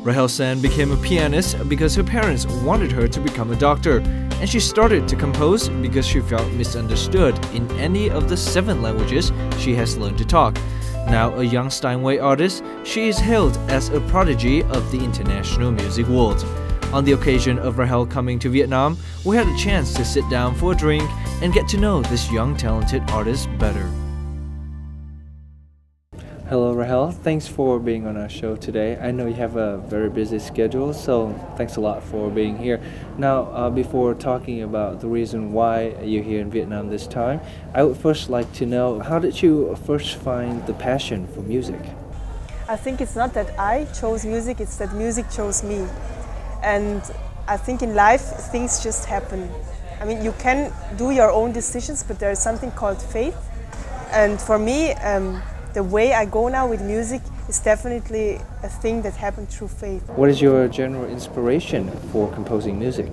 Rahel Senn became a pianist because her parents wanted her to become a doctor, and she started to compose because she felt misunderstood in any of the 7 languages she has learned to talk. Now a young Steinway artist, she is hailed as a prodigy of the international music world. On the occasion of Rahel coming to Vietnam, we had a chance to sit down for a drink and get to know this young talented artist better. Hello Rahel, thanks for being on our show today. I know you have a very busy schedule, so thanks a lot for being here. Now, before talking about the reason why you're here in Vietnam this time, I would first like to know, how did you first find the passion for music? I think it's not that I chose music, it's that music chose me. And I think in life, things just happen. I mean, you can do your own decisions, but there is something called fate. And for me, the way I go now with music is definitely a thing that happened through faith. What is your general inspiration for composing music?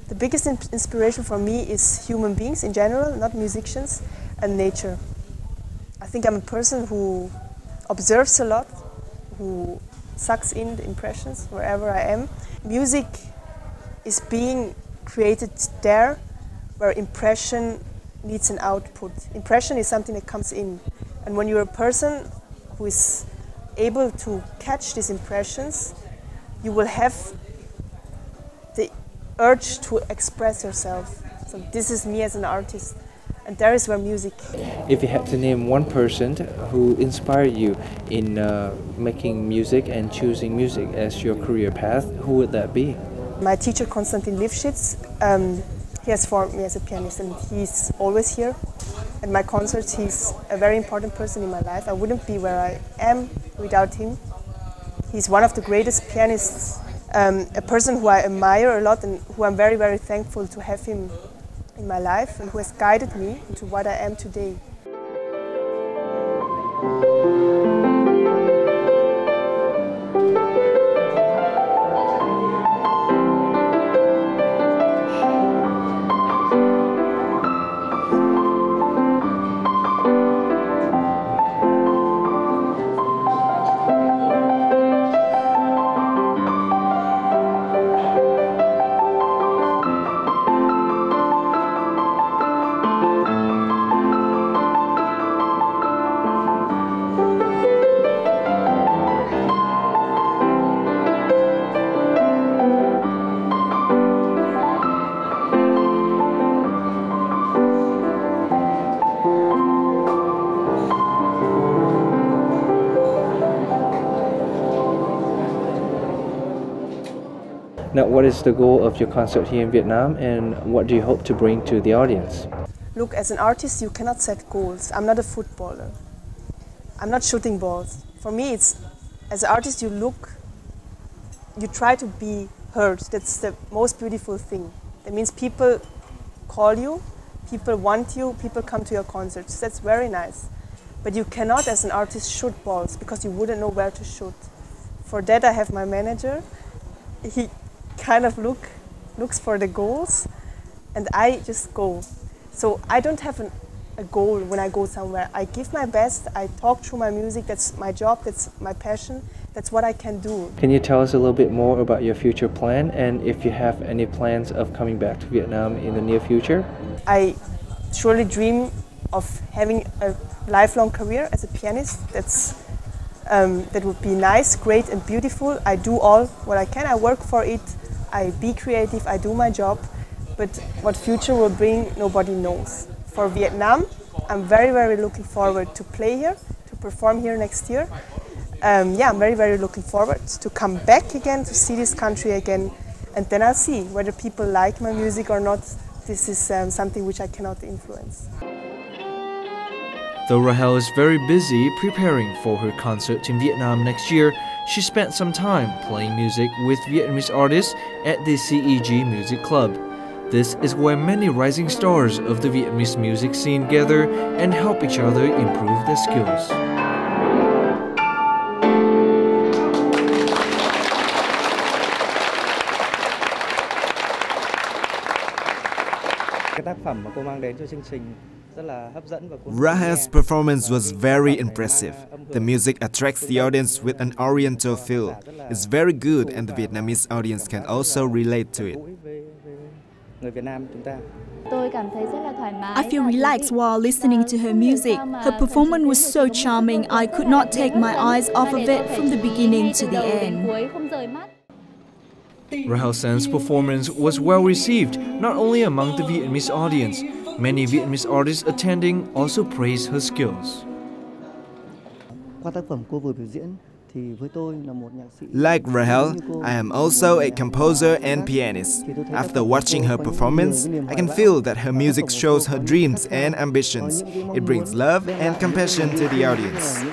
The biggest inspiration for me is human beings in general, not musicians, and nature. I think I'm a person who observes a lot, who sucks in the impressions wherever I am. Music is being created there where impression needs an output. Impression is something that comes in. And when you're a person who is able to catch these impressions, you will have the urge to express yourself. So this is me as an artist. And there is where music. If you had to name one person who inspired you in making music and choosing music as your career path, who would that be? My teacher, Konstantin Lifshitz, he has formed me as a pianist, and he's always here. At my concerts, he's a very important person in my life. I wouldn't be where I am without him. He's one of the greatest pianists, a person who I admire a lot and who I'm very, very thankful to have him in my life and who has guided me into what I am today. Now, what is the goal of your concert here in Vietnam, and what do you hope to bring to the audience? Look, as an artist, you cannot set goals. I'm not a footballer. I'm not shooting balls. For me, it's, as an artist, you try to be heard. That's the most beautiful thing. That means people call you, people want you, people come to your concerts. That's very nice. But you cannot, as an artist, shoot balls because you wouldn't know where to shoot. For that, I have my manager. He kind of looks for the goals, and I just go. So I don't have a goal when I go somewhere. I give my best, I talk through my music, that's my job, that's my passion, that's what I can do. Can you tell us a little bit more about your future plan, and if you have any plans of coming back to Vietnam in the near future? I surely dream of having a lifelong career as a pianist. That would be nice, great and beautiful. I do all what I can, I work for it, I be creative, I do my job, but what future will bring, nobody knows. For Vietnam, I'm very, very looking forward to play here, to perform here next year. I'm very, very looking forward to come back again, to see this country again, and then I'll see whether people like my music or not. This is something which I cannot influence. Though Rahel is very busy preparing for her concert in Vietnam next year, she spent some time playing music with Vietnamese artists at the CEG Music Club. This is where many rising stars of the Vietnamese music scene gather and help each other improve their skills. Cái tác phẩm mà cô mang đến cho chương trình Rahel's performance was very impressive. The music attracts the audience with an oriental feel. It's very good and the Vietnamese audience can also relate to it. I feel relaxed while listening to her music. Her performance was so charming, I could not take my eyes off of it from the beginning to the end. Rahel Senn's performance was well received, not only among the Vietnamese audience. Many Vietnamese artists attending also praised her skills. Like Rahel, I am also a composer and pianist. After watching her performance, I can feel that her music shows her dreams and ambitions. It brings love and compassion to the audience.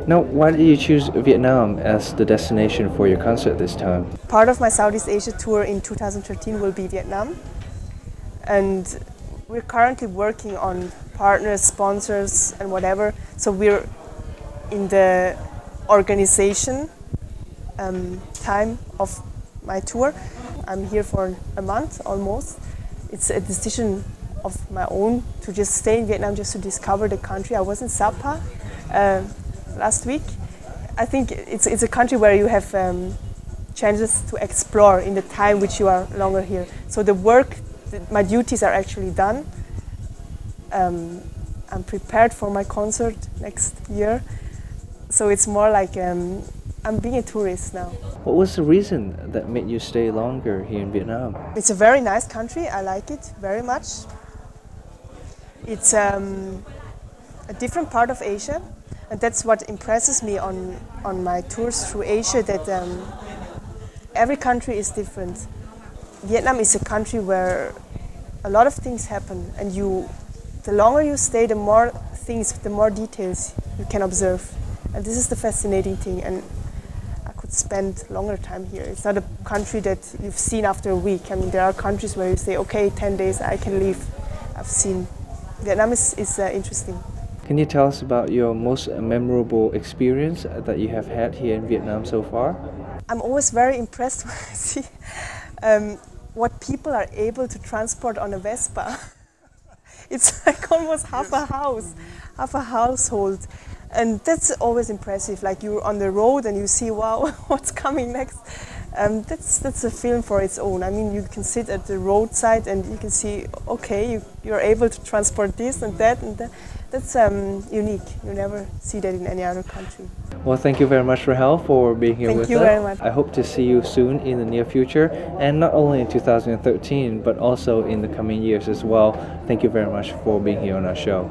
Now, why did you choose Vietnam as the destination for your concert this time? Part of my Southeast Asia tour in 2013 will be Vietnam, and we're currently working on partners, sponsors and whatever, so we're in the organization time of my tour. I'm here for a month almost. It's a decision of my own to just stay in Vietnam, just to discover the country. I was in Sapa last week. I think it's a country where you have chances to explore in the time which you are longer here. So the work, my duties are actually done. I'm prepared for my concert next year. So it's more like I'm being a tourist now. What was the reason that made you stay longer here in Vietnam? It's a very nice country. I like it very much. It's a different part of Asia, and that's what impresses me on my tours through Asia, that every country is different. Vietnam is a country where a lot of things happen, and the longer you stay, the more things, the more details you can observe. And this is the fascinating thing, and I could spend longer time here. It's not a country that you've seen after a week. I mean, there are countries where you say, okay, 10 days, I can leave. I've seen. Vietnam is interesting. Can you tell us about your most memorable experience that you have had here in Vietnam so far? I'm always very impressed when I see what people are able to transport on a Vespa. It's like almost half a house, half a household. And that's always impressive, like you're on the road and you see, wow, what's coming next? That's a film for its own. I mean, you can sit at the roadside and you can see, okay, you're able to transport this and that. That's unique. You never see that in any other country. Well, thank you very much, Rahel, for being here with us. Thank you very much. I hope to see you soon in the near future, and not only in 2013, but also in the coming years as well. Thank you very much for being here on our show.